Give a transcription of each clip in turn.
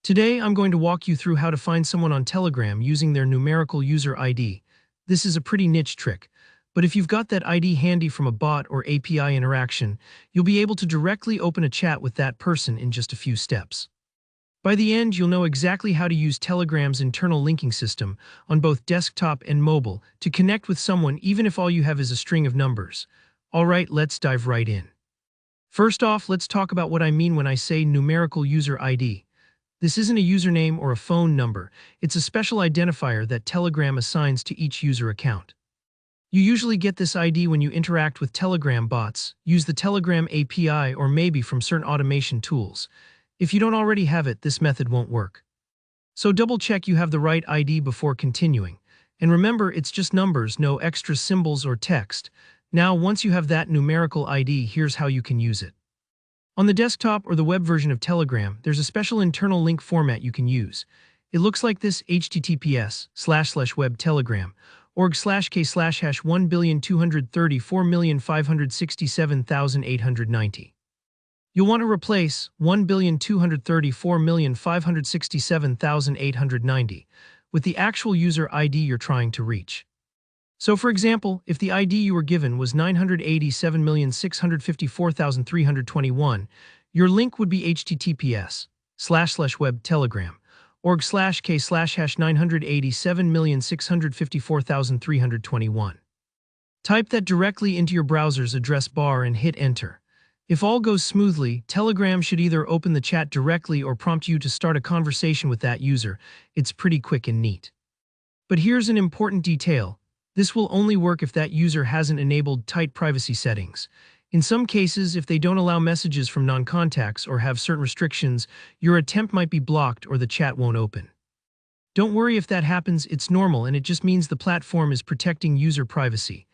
Today, I'm going to walk you through how to find someone on Telegram using their numerical user ID. This is a pretty niche trick, but if you've got that ID handy from a bot or API interaction, you'll be able to directly open a chat with that person in just a few steps. By the end, you'll know exactly how to use Telegram's internal linking system on both desktop and mobile to connect with someone even if all you have is a string of numbers. Alright, let's dive right in. First off, let's talk about what I mean when I say numerical user ID. This isn't a username or a phone number, it's a special identifier that Telegram assigns to each user account. You usually get this ID when you interact with Telegram bots, use the Telegram API, or maybe from certain automation tools. If you don't already have it, this method won't work. So double-check you have the right ID before continuing. And remember, it's just numbers, no extra symbols or text. Now, once you have that numerical ID, here's how you can use it. On the desktop or the web version of Telegram, there's a special internal link format you can use. It looks like this: https://web.telegram.org/k/1,234,567,890. You'll want to replace 1,234,567,890 with the actual user ID you're trying to reach. So for example, if the ID you were given was 987,654,321, your link would be https://web.telegram.org/k/987,654,321. Type that directly into your browser's address bar and hit enter. If all goes smoothly, Telegram should either open the chat directly or prompt you to start a conversation with that user. It's pretty quick and neat. But here's an important detail. This will only work if that user hasn't enabled tight privacy settings. In some cases, if they don't allow messages from non-contacts or have certain restrictions, your attempt might be blocked or the chat won't open. Don't worry if that happens, it's normal and it just means the platform is protecting user privacy.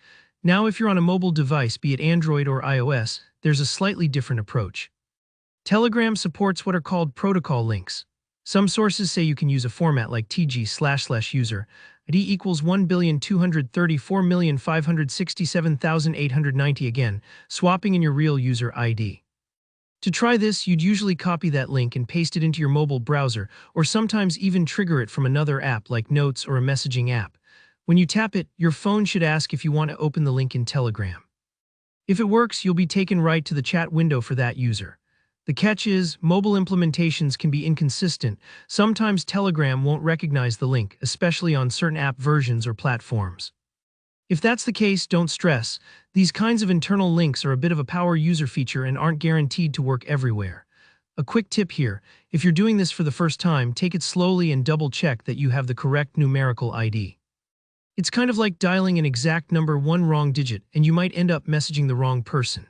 Now, if you're on a mobile device, be it Android or iOS, there's a slightly different approach. Telegram supports what are called protocol links. Some sources say you can use a format like TG//user ID equals 1,234,567,890, again, swapping in your real user ID. To try this, you'd usually copy that link and paste it into your mobile browser, or sometimes even trigger it from another app like Notes or a messaging app. When you tap it, your phone should ask if you want to open the link in Telegram. If it works, you'll be taken right to the chat window for that user. The catch is, mobile implementations can be inconsistent. Sometimes Telegram won't recognize the link, especially on certain app versions or platforms. If that's the case, don't stress. These kinds of internal links are a bit of a power user feature and aren't guaranteed to work everywhere. A quick tip here: if you're doing this for the first time, take it slowly and double-check that you have the correct numerical ID. It's kind of like dialing an exact number, one wrong digit, and you might end up messaging the wrong person.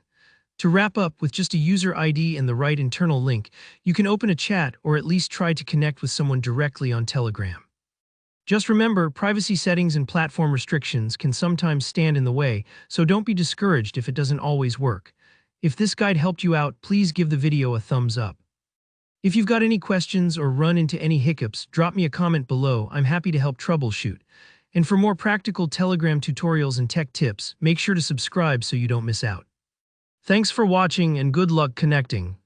To wrap up, with just a user ID and the right internal link, you can open a chat or at least try to connect with someone directly on Telegram. Just remember, privacy settings and platform restrictions can sometimes stand in the way, so don't be discouraged if it doesn't always work. If this guide helped you out, please give the video a thumbs up. If you've got any questions or run into any hiccups, drop me a comment below. I'm happy to help troubleshoot. And for more practical Telegram tutorials and tech tips, make sure to subscribe so you don't miss out. Thanks for watching and good luck connecting.